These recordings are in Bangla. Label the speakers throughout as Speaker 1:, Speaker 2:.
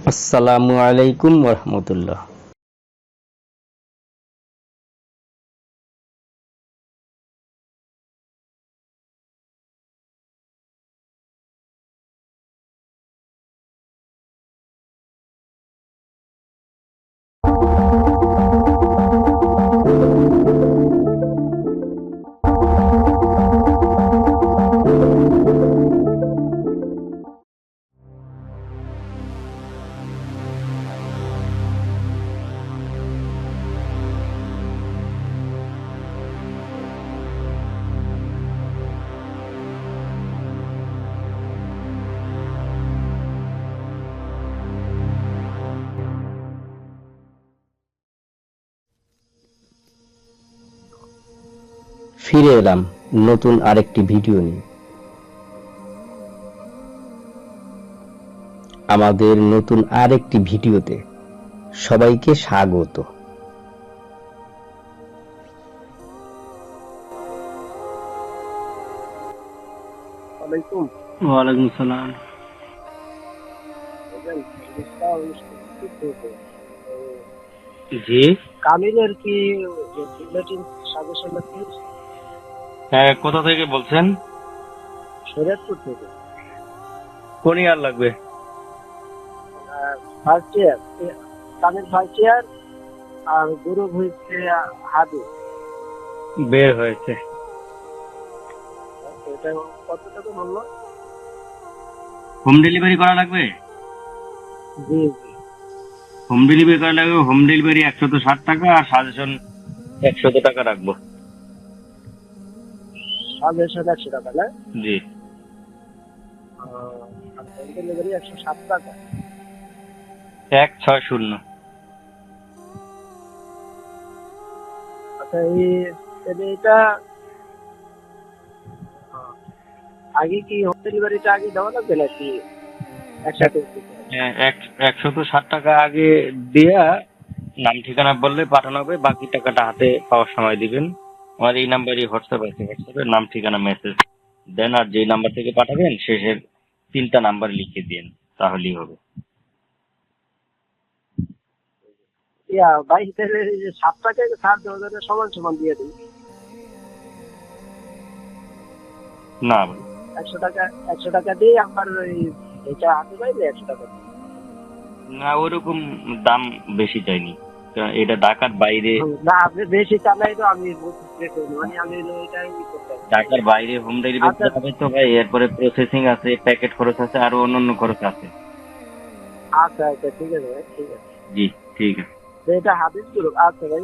Speaker 1: আসসালামু আলাইকুম ওরহমতুল্লাহ। ফিরে এলাম নতুন আরেকটি ভিডিও নিয়ে। আমাদের নতুন আরেকটি ভিডিওতে সবাইকে স্বাগত। ওয়ালাইকুম সালাম। জি,
Speaker 2: কামিলের কি বুলেটিন সাজেশন আছে?
Speaker 1: হ্যাঁ, কোথা থেকে বলছেন?
Speaker 2: শরীয়তপুর থেকে।
Speaker 1: কোন ইয়ার লাগবে?
Speaker 2: ফার্স্ট ইয়ার, কামিল ফার্স্ট ইয়ার, আর গুরু হয়েছে হাদি।
Speaker 1: বের হয়েছে।
Speaker 2: এটা কত টাকা বললো?
Speaker 1: হোম ডেলিভারি করা লাগবে?
Speaker 2: জি জি,
Speaker 1: হোম ডেলিভারি করা লাগবে। হোম ডেলিভারি 160 টাকা, আর সাজেশন 100 টাকা রাখবো।
Speaker 2: সাজেশন 100 টাকা না?
Speaker 1: জি,
Speaker 2: আর হোম ডেলিভারি 107 টাকা।
Speaker 1: 160।
Speaker 2: আচ্ছা, এটা আগে কি হোম ডেলিভারিটা আগে দেওয়া লাগবে নাকি একসাথে?
Speaker 1: 160 টাকা আগে দিয়া নাম ঠিকানা বললে পাঠানো হবে, বাকি টাকাটা হাতে পাওয়ার সময় দিবেন। আমার এই নাম্বারই হোয়াটসঅ্যাপ আছে, হোয়াটসঅ্যাপে নাম ঠিকানা মেসেজ দেন, আর যেই নাম্বার থেকে পাঠাবেন শেষের 3টা নাম্বার লিখে দিন, তাহলেই হবে।
Speaker 2: ভাই তাহলে 7 টাকায় 7,000 সমান সমান দিয়ে দিই।
Speaker 1: না ভাই,
Speaker 2: 100 টাকা দিয়ে আমার ওই এটা হাতে পাইলে 100 টাকা দিই।
Speaker 1: না ওরকম দাম বেশি চাইনি, কারণ এটা ঢাকার বাইরে।
Speaker 2: না, আপনি বেশি চালাই তো আমি মানে আমি এটাই করতে চাই।
Speaker 1: ঢাকার বাইরে হোম ডেলিভারি
Speaker 2: আচ্ছা
Speaker 1: হবে তো ভাই, এরপরে প্রসেসিং আছে, প্যাকেট খরচ আছে, আরো অন্যান্য খরচ আছে।
Speaker 2: আচ্ছা আচ্ছা, ঠিক আছে ভাই, ঠিক আছে।
Speaker 1: জি, ঠিক আছে।
Speaker 2: তো এটা হাদিস গ্রুপ। আচ্ছা ভাই,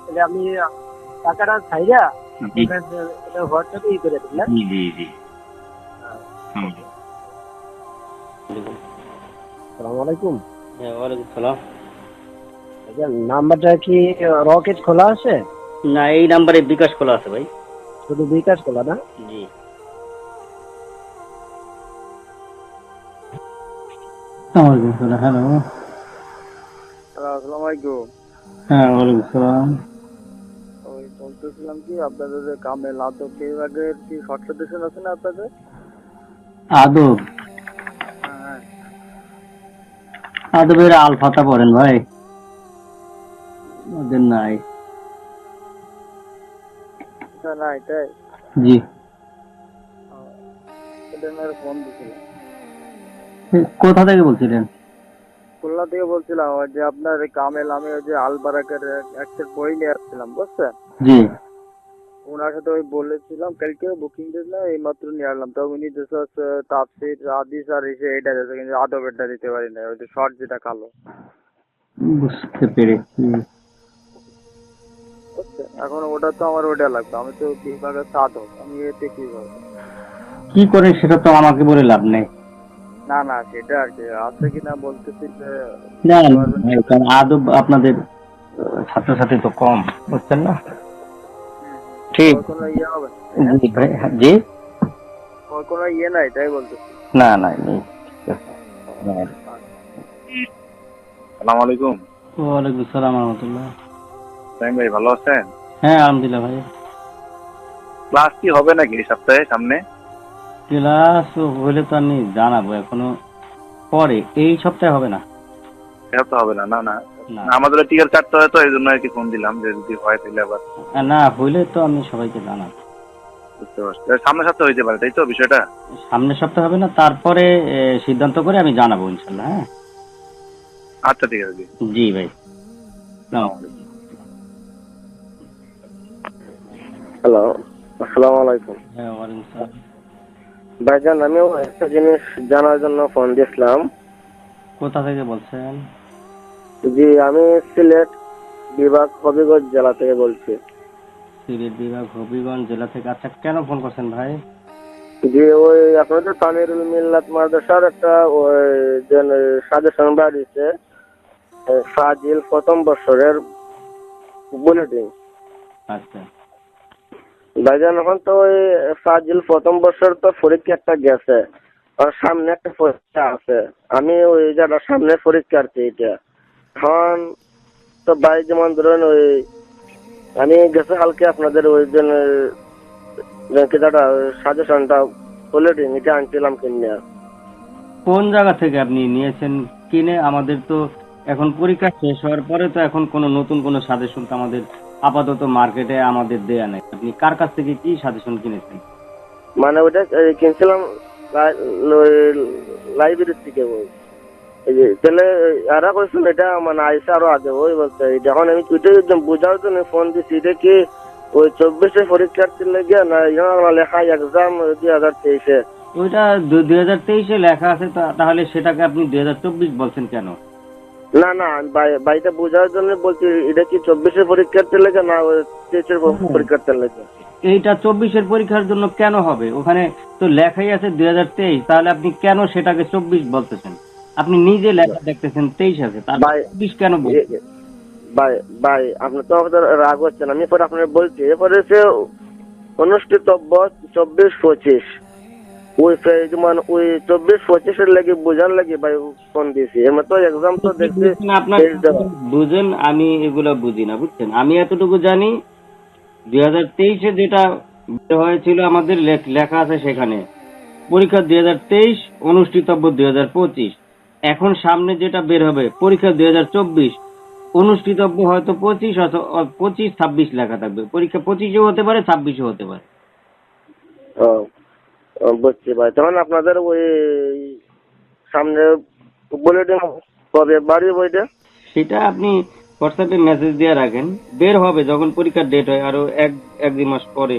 Speaker 2: তাহলে আমি টাকাটা ছাইরা
Speaker 1: জি
Speaker 2: আপনার এটা হোয়াটসঅ্যাপে করে দিন না?
Speaker 1: জি জি জি। হুম।
Speaker 2: আসসালামু আলাইকুম।
Speaker 1: হ্যাঁ, ওয়ালাইকুম সালাম।
Speaker 2: আচ্ছা, নাম্বারটা কি রকেট খোলা আছে?
Speaker 1: না, এই নাম্বারে বিকাশ খোলা আছে ভাই।
Speaker 2: শুধু বিকাশ খোলা না?
Speaker 1: জি। হ্যালো।
Speaker 2: আসসালামু আলাইকুম।
Speaker 1: হ্যাঁ, ওয়ালাইকুম সালাম।
Speaker 2: ওই বলতেছিলাম কি, আপনাদের যে কামেল আদব বিভাগের কি শর্ট সাজেশন আছে না আপনাদের?
Speaker 1: আদব?
Speaker 2: হ্যাঁ।
Speaker 1: আদবের আলফাটা পড়েন ভাই, ওদের নাই।
Speaker 2: না, এটাই।
Speaker 1: জি।
Speaker 2: এটা আমার ফোন দিছিলাম।
Speaker 1: কোথা থেকে বলছিলেন?
Speaker 2: খুলনা থেকে বলছিলাম। ওই যে আপনার কামেল, আমি ওই যে আলবারাকের একটা বই নিয়ে আসছিলাম, বুঝছেন?
Speaker 1: জি।
Speaker 2: ওনার সাথে ওই বলেছিলাম কালকে বুকিং দিলাম, এই মাত্র নিয়ে আসলাম। তো উনি দিতে হচ্ছে তাফসির হাদিস আর এসে এটা দিচ্ছে, কিন্তু আদবেরটা দিতে পারি না, ওই যে শর্ট যেটা কালো।
Speaker 1: বুঝতে পেরেছি।
Speaker 2: বুঝছেন? এখন ওটা তো আমার ওটা লাগবে, আমি তো বিভাগের সাধক, আমি এতে কিভাবে?
Speaker 1: কি করে সেটা তো আমাকে বলে লাভ নেই।
Speaker 2: না না, সেটা আর কি আছে কিনা বলতেছি যে
Speaker 1: না
Speaker 2: দিতে
Speaker 1: না
Speaker 2: পারবেন
Speaker 1: ভাই,
Speaker 2: কিনা।
Speaker 1: কারণ আদব আপনাদের ছাত্রছাত্রী তো কম, বুঝছেন না? ঠিক।
Speaker 2: ওর কোনো ইয়ে হবে
Speaker 1: জি ভাই, জি।
Speaker 2: ওর কোনো ইয়ে নাই, তাই বলতেছি।
Speaker 1: না না, নেই।
Speaker 3: সালাম আলাইকুম।
Speaker 1: ওয়ালাইকুম সালাম রহমতুল্লাহ।
Speaker 3: সাইম ভাই, ভালো আছেন?
Speaker 1: হ্যাঁ, আলহামদুলিল্লাহ ভাই।
Speaker 3: ক্লাস কি হবে নাকি এই সপ্তাহে সামনে?
Speaker 1: ক্লাস হলে তো আমি জানাবো, এখনো পরে, এই সপ্তাহে হবে না।
Speaker 3: এটা তো হবে না, না না
Speaker 1: না।
Speaker 3: আমাদের টিকিট কাটতে হয় তো, এই জন্য আর কি ফোন দিলাম যে যদি হয় তাহলে আবার।
Speaker 1: না হইলে তো আমি সবাইকে জানাবো।
Speaker 3: বুঝতে পারছি, সামনের সপ্তাহে হইতে পারে তাই তো বিষয়টা?
Speaker 1: সামনের সপ্তাহে হবে না, তারপরে সিদ্ধান্ত করে আমি জানাবো ইনশাল্লাহ। হ্যাঁ
Speaker 3: আচ্ছা ঠিক আছে জি।
Speaker 1: জি ভাই, আসসালামু আলাইকুম।
Speaker 2: হ্যালো, আসসালামু আলাইকুম।
Speaker 1: হ্যাঁ, ওয়ালাইকুম আসসালাম।
Speaker 2: ভাইজান, আমিও একটা জিনিস জানার জন্য ফোন দিয়েছিলাম।
Speaker 1: কোথা থেকে বলছেন?
Speaker 2: জি, আমি সিলেট বিভাগ হবিগঞ্জ জেলা থেকে বলছি।
Speaker 1: সিলেট বিভাগ হবিগঞ্জ জেলা থেকে। আচ্ছা, কেন ফোন করছেন ভাই?
Speaker 2: জি, ওই আপনাদের তামিরুল মিল্লাত মাদ্রাসার একটা ওই যে সাজেশন বাড়িছে, ফাজিল প্রথম বছরের বুলেটিন।
Speaker 1: আচ্ছা,
Speaker 2: ভাইজান, এখন তো ওই ফাজিল প্রথম বছর তো পরীক্ষা একটা গেছে, আর সামনে একটা পরীক্ষা আছে। আমি ওই যারা সামনে পরীক্ষার্থী এটা এখন তো ভাই, যেমন ধরেন ওই আমি গেছে কালকে আপনাদের ওই যেটা সাজেশনটা বুলেটিন এটা আনছিলাম কিনে।
Speaker 1: কোন জায়গা থেকে আপনি নিয়েছেন কিনে? আমাদের তো এখন পরীক্ষা শেষ হওয়ার পরে তো এখন কোনো নতুন কোনো সাজেশন তো আমাদের আপাতত মার্কেটে আমাদের দেয়া নেই। আপনি কার কাছ থেকে কি সাজেশন কিনেছেন?
Speaker 2: মানে ওইটা কিনছিলাম লাইব্রেরি থেকে। ওই এই যে তাহলে এরা কইছেন এটা মানে আইসা আরো আগে ওই বলতে যখন আমি ওইটাই একদম বোঝার জন্য ফোন দিচ্ছি, এটা কি ওই 24-এ পরীক্ষার্থীর লেগে না লেখা এক্সাম 2023-এ?
Speaker 1: ওইটা 2023-এ লেখা আছে, তাহলে সেটাকে আপনি 2024 বলছেন কেন?
Speaker 2: না না, বাড়িটা বোঝার জন্য বলছি, এটা কি 24-এ পরীক্ষার্থীর লেগে না 23-এর পরীক্ষার্থীর লেগে?
Speaker 1: এইটা 24-এর পরীক্ষার জন্য কেন হবে? ওখানে তো লেখাই আছে 2023, তাহলে আপনি কেন সেটাকে 24 বলতেছেন? আপনি নিজে লেখা দেখতেছেন 23 আছে, তার 24 কেন বলছেন?
Speaker 2: ভাই আপনি তো আমাদের রাগ হচ্ছেন, আমি পরে আপনার বলছি। এরপরে সে অনুষ্ঠিতব্য 24-25 ওই যেমন ওই 24-25-এর লাগে বোঝার লাগে ভাই ফোন দিয়েছি। এর মতো এক্সাম তো দেখতে
Speaker 1: আপনার বুঝেন, আমি এগুলা বুঝি না, বুঝছেন। আমি এতটুকু জানি 2023-এ যেটা বের হয়েছিল আমাদের লেখা আছে সেখানে পরীক্ষা 2023, অনুষ্ঠিতব্য 2025। এখন সামনে যেটা বের হবে পরীক্ষা 2024, অনুষ্ঠিতব্য হয়তো 25-26 লেখা থাকবে। পরীক্ষা 25-এও হতে পারে, 26-এও হতে পারে।
Speaker 2: ও, বুঝছি ভাই। তখন আপনাদের ওই সামনে বুলেটিন কবে বাড়ি বইটা?
Speaker 1: সেটা আপনি হোয়াটসঅ্যাপে মেসেজ দিয়ে রাখেন, বের হবে যখন পরীক্ষার ডেট হয়। আরো এক দুই মাস পরে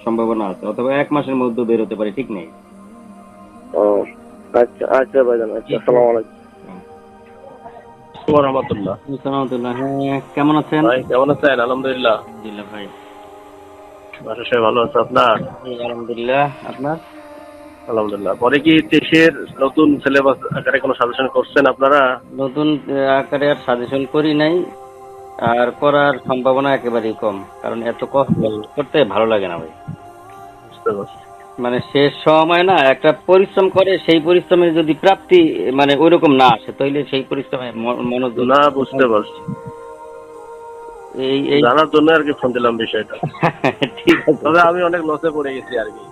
Speaker 1: সম্ভাবনা আছে, অথবা 1 মাসের মধ্যে বের হতে পারে, ঠিক নেই।
Speaker 2: ও আচ্ছা আচ্ছা ভাইজান, আচ্ছা, আসসালামু আলাইকুম।
Speaker 3: রহমতুল্লাহ।
Speaker 1: সালামাতুল্লাহ। হ্যাঁ, কেমন আছেন?
Speaker 3: ভাই কেমন আছেন? আলহামদুলিল্লাহ।
Speaker 1: আলহামদুলিল্লাহ ভাই।
Speaker 3: বাসা সবাই ভালো আছে আপনার?
Speaker 1: আলহামদুলিল্লাহ। আপনার?
Speaker 3: আলহামদুলিল্লাহ। পরে কি দেশের নতুন সিলেবাস আকারে কোনো সাজেশন করছেন আপনারা?
Speaker 1: নতুন আকারে আর সাজেশন করি নাই, আর করার সম্ভাবনা একেবারেই কম, কারণ এত কষ্ট করতে ভালো লাগে না ভাই।
Speaker 3: বুঝতে পারছি।
Speaker 1: মানে শেষ সময় না একটা পরিশ্রম করে, সেই পরিশ্রমের যদি প্রাপ্তি মানে ওইরকম না আসে, তাহলে সেই পরিশ্রমে মনোযোগ
Speaker 3: না, বুঝতে পারছি।
Speaker 1: এই
Speaker 3: জানার জন্য আর কি ফোন দিলাম বিষয়টা।
Speaker 1: ঠিক আছে।
Speaker 3: তবে আমি অনেক লসে পড়ে গেছি আর কি।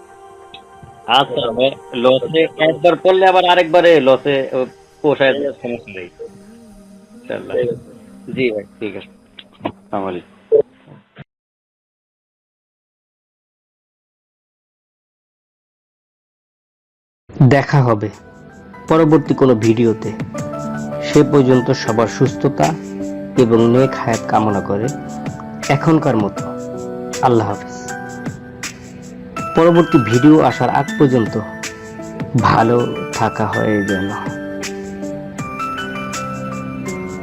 Speaker 1: আচ্ছা, লসে একবার পড়লে আবার আরেকবারে লসে পোষায় দেওয়ার সমস্যা নেই ইনশাআল্লাহ। জি ভাই, ঠিক আছে। আসসালামু আলাইকুম।
Speaker 4: দেখা হবে পরবর্তী কোনো ভিডিওতে। সে পর্যন্ত সবার সুস্থতা এবং নেক হায়াত কামনা করে এখনকার মতো আল্লাহ হাফেজ। পরবর্তী ভিডিও আসার আগ পর্যন্ত ভালো থাকা হয় যেন।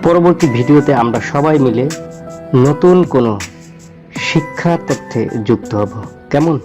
Speaker 4: পরবর্তী ভিডিওতে আমরা সবাই মিলে নতুন কোনো শিক্ষা তথ্যে যুক্ত হব, কেমন?